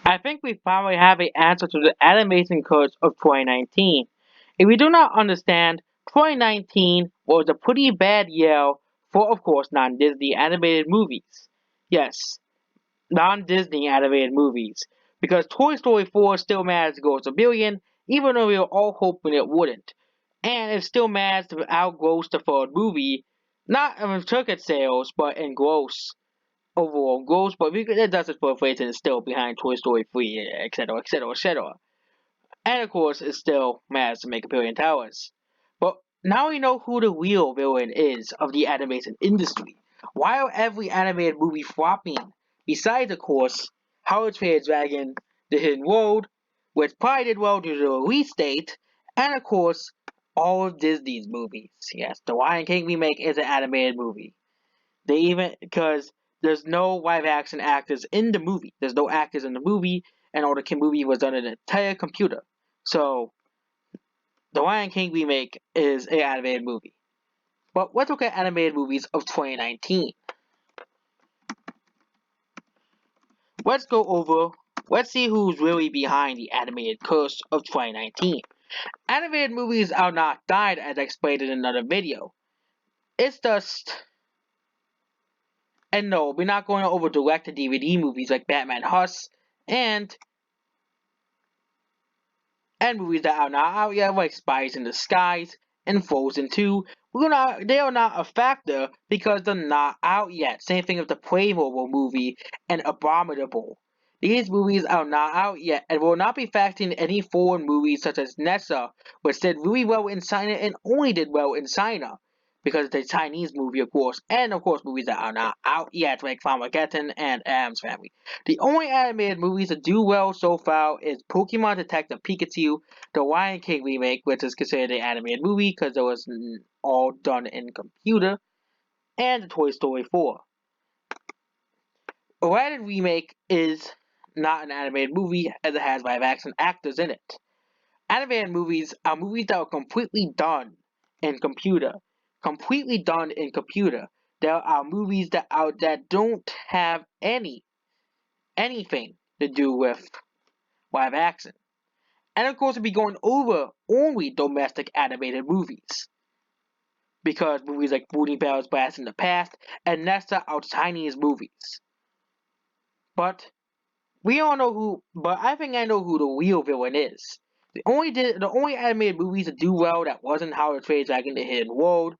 I think we finally have an answer to the animation curse of 2019. If we do not understand, 2019 was a pretty bad year for, of course, non-Disney animated movies. Yes, non-Disney animated movies. Because Toy Story 4 still managed to go to a billion, even though we were all hoping it wouldn't. And it still managed to outgross the third movie, not in ticket sales, but in gross overall gross, but it does it for inflation is still behind Toy Story 3, etc., etc., etc. And of course, it still managed to make $1 billion. But now we know who the real villain is of the animation industry. Why are every animated movie flopping? Besides, of course, How to Train Your Dragon, The Hidden World, which probably did well due to the release date, and of course, all of Disney's movies. Yes, the Lion King remake is an animated movie. They even because there's no live action actors in the movie. There's no actors in the movie, and all the movie was done in an entire computer. So the Lion King remake is an animated movie. But let's look at animated movies of 2019. Let's go over. Let's see who's really behind the animated curse of 2019. Animated movies are not died as I explained in another video. It's just and no, we're not going over direct to DVD movies like Batman Huss and movies that are not out yet, like Spies in the Skies and Frozen 2, they are not a factor because they're not out yet. Same thing with the Playmobil movie and Abominable. These movies are not out yet and will not be factoring any foreign movies such as Nessa, which did really well in China and only did well in China because it's a Chinese movie, of course, and of course movies that are not out yet, like Farmageddon and Adam's Family. The only animated movies that do well so far is Pokemon Detective Pikachu, the Lion King remake, which is considered an animated movie because it was all done in computer, and Toy Story 4. Aladdin remake is not an animated movie as it has live action actors in it. Animated movies are movies that are completely done in computer. Completely done in computer. There are movies that don't have anything to do with live action. And of course, we'll be going over only domestic animated movies. Because movies like Booty Bells Blast in the Past and Nesta are Chinese movies. But we all know who, but I think I know who the real villain is. The only animated movies that do well that wasn't How to Train Dragon the Hidden World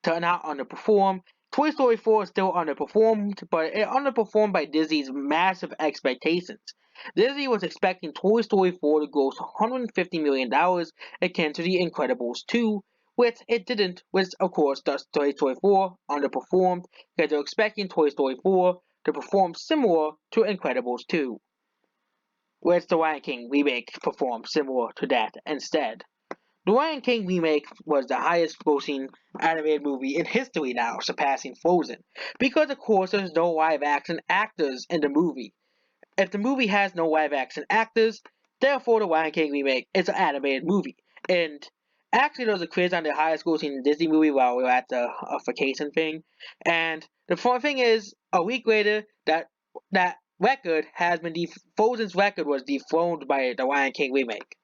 turn out underperform. Toy Story 4 still underperformed, but it underperformed by Disney's massive expectations. Disney was expecting Toy Story 4 to gross $150 million akin to The Incredibles 2, which it didn't, which of course thus Toy Story 4 underperformed because they're expecting Toy Story 4 to perform similar to Incredibles 2, which the Lion King remake performed similar to that instead. The Lion King remake was the highest grossing animated movie in history now, surpassing Frozen. Because of course there's no live action actors in the movie. If the movie has no live action actors, therefore the Lion King remake is an animated movie. And actually there was a quiz on the highest grossing Disney movie while we were at the vacation thing. And the fun thing is, a week later, that record has been Frozen's record was dethroned by the Lion King remake.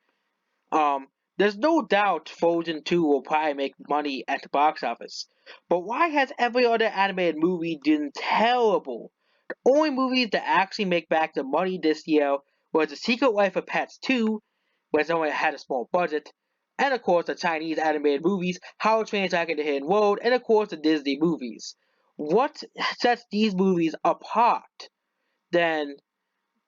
Um, there's no doubt Frozen 2 will probably make money at the box office. But why has every other animated movie done terrible? The only movies that actually make back the money this year was The Secret Life of Pets 2, which only had a small budget, and of course the Chinese animated movies, How to Train Your Dragon the Hidden World, and of course the Disney movies. What sets these movies apart than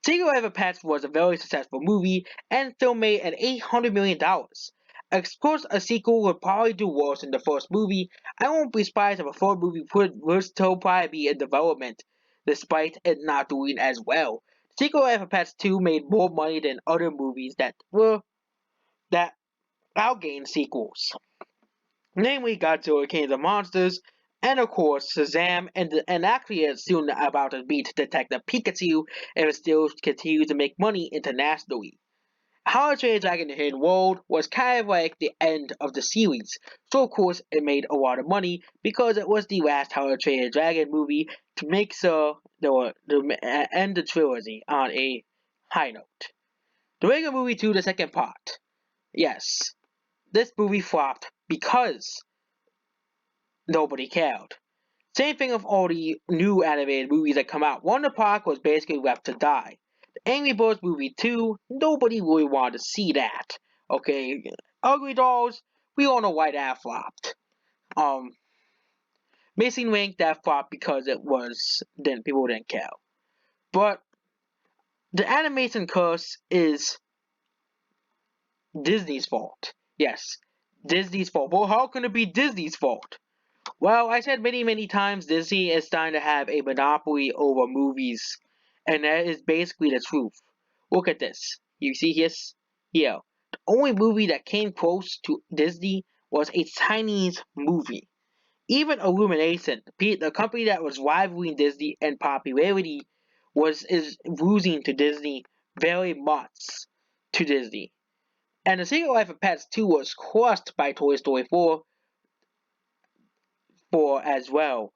Secret Life of Pets was a very successful movie and still made an $800 million. Of course, a sequel would probably do worse than the first movie. I won't be surprised if a third movie would still probably be in development, despite it not doing as well. Secret Life of Pets 2 made more money than other movies that outgained sequels, namely Godzilla King of the Monsters, and of course Shazam, and actually it's soon about to beat Detective Pikachu if it still continues to make money internationally. How to Train Your Dragon the Hidden World was kind of like the end of the series, so of course it made a lot of money because it was the last How to Train Your Dragon movie to make so the end the trilogy on a high note. The Lego Movie 2, the second part. Yes, this movie flopped because nobody cared. Same thing with all the new animated movies that come out. Wonder Park was basically left to die. The Angry Birds movie 2, nobody really wanted to see that. Okay, Ugly Dolls, we all know why that flopped. Missing Link, that flopped because then people didn't care. But the animation curse is Disney's fault. Yes, Disney's fault. Well, how can it be Disney's fault? Well, I said many, many times Disney is starting to have a monopoly over movies, and that is basically the truth. Look at this. You see this? Here. The only movie that came close to Disney was a Chinese movie. Even Illumination, the company that was rivaling Disney in popularity, is losing to Disney very much to Disney. And The Secret Life of Pets 2 was crushed by Toy Story 4 as well.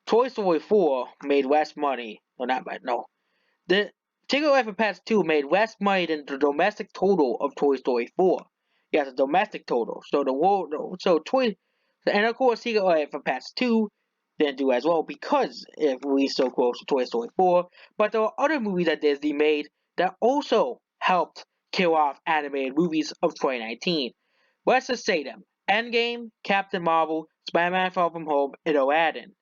Toy Story 4 made less money. No, not bad. No. The Secret Life of Pets 2 made less money than the domestic total of Toy Story 4. Yes, the domestic total. So the world, so Toy, and of course Secret Life of Pets 2 didn't do as well because it released so close to Toy Story 4. But there were other movies that Disney made that also helped kill off animated movies of 2019. Let's just say them: Endgame, Captain Marvel, Spider-Man: Far From Home, and Aladdin.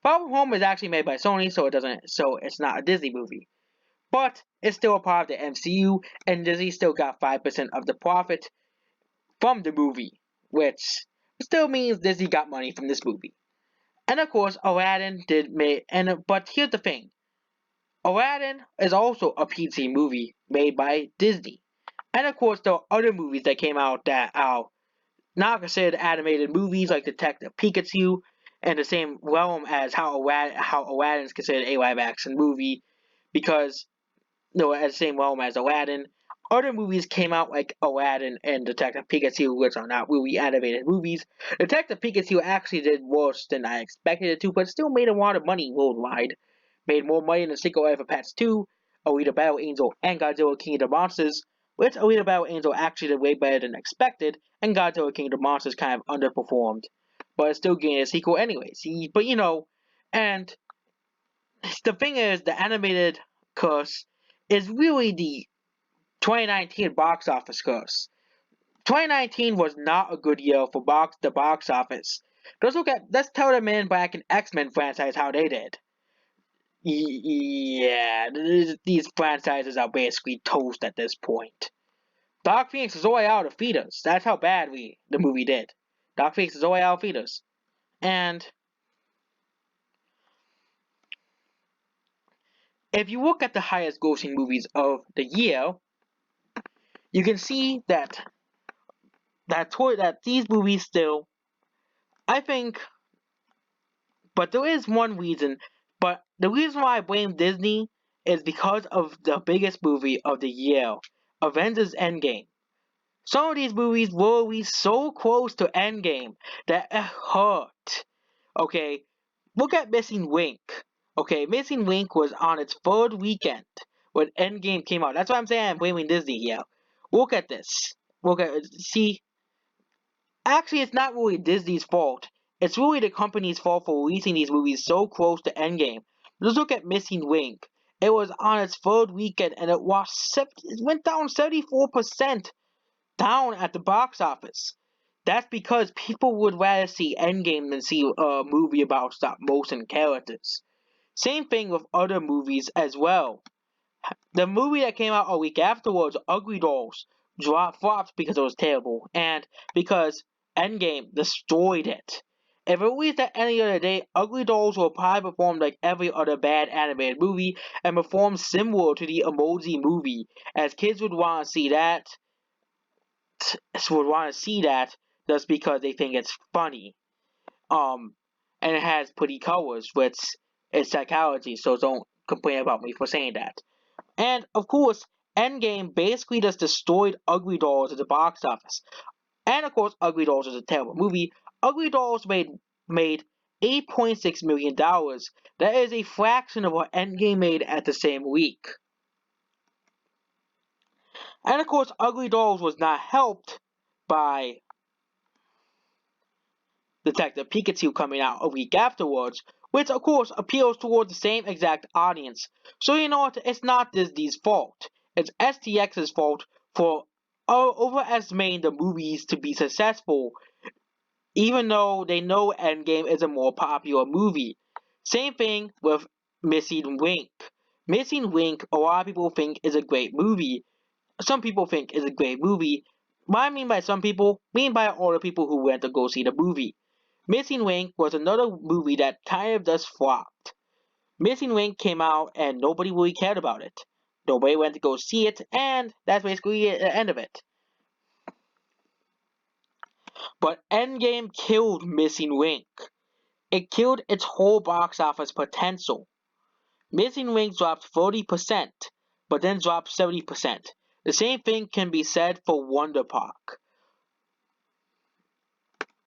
Far From Home is actually made by Sony, so it's not a Disney movie. But it's still a part of the MCU, and Disney still got 5% of the profit from the movie, which still means Disney got money from this movie. And of course, Aladdin did make, but here's the thing: Aladdin is also a PG movie made by Disney. And of course, there are other movies that came out that are not considered animated movies, like Detective Pikachu, in the same realm as how Aladdin is considered a live action movie, because at the same realm as Aladdin. Other movies came out like Aladdin and Detective Pikachu, which are not really animated movies. Detective Pikachu actually did worse than I expected it to, but still made a lot of money worldwide. Made more money than Secret Life of Pets 2, Alita Battle Angel, and Godzilla King of the Monsters, which Alita Battle Angel actually did way better than expected, and Godzilla King of the Monsters kind of underperformed. But it's still getting a sequel anyways. But and the thing is, the animated curse is really the 2019 box office curse. 2019 was not a good year for the box office. Let's tell the Man Black and X-Men franchise how they did. Yeah, these franchises are basically toast at this point. Dark Phoenix is already out of theaters. That's how bad the movie did. Dark Phoenix is already out of theaters. And if you look at the highest grossing movies of the year, you can see that these movies still, I think, but there is one reason. But the reason why I blame Disney is because of the biggest movie of the year, Avengers Endgame. Some of these movies were released so close to Endgame that it hurt. Okay, look at Missing Link. Okay, Missing Link was on its third weekend when Endgame came out. That's why I'm saying I'm blaming Disney here. Look at this. See, actually, it's not really Disney's fault. It's really the company's fault for releasing these movies so close to Endgame. Just look at Missing Link. It was on its third weekend and it went down 74% down at the box office. That's because people would rather see Endgame than see a movie about stop motion characters. Same thing with other movies as well. The movie that came out a week afterwards, Ugly Dolls, flopped because it was terrible, and because Endgame destroyed it. If it released at any other day, Ugly Dolls will probably perform like every other bad animated movie and perform similar to the Emoji Movie, as kids would want to see that. Would want to see that just because they think it's funny. Um, and it has pretty colors, which is psychology, so don't complain about me for saying that. And of course, Endgame basically just destroyed Ugly Dolls at the box office. And of course, Ugly Dolls is a terrible movie. Ugly Dolls made $8.6 million. That is a fraction of what Endgame made at the same week. And of course, Ugly Dolls was not helped by Detective Pikachu coming out a week afterwards, which of course appeals towards the same exact audience. So you know what? It's not Disney's fault. It's STX's fault for overestimating the movies to be successful, even though they know Endgame is a more popular movie. Same thing with Missing Link. Missing Link, a lot of people think is a great movie. Some people think is a great movie. What I mean by some people, mean by all the people who went to go see the movie. Missing Link was another movie that kind of just flopped. Missing Link came out and nobody really cared about it. Nobody went to go see it, and that's basically the end of it. But Endgame killed Missing Link. It killed its whole box office potential. Missing Link dropped 40%, but then dropped 70%. The same thing can be said for Wonder Park.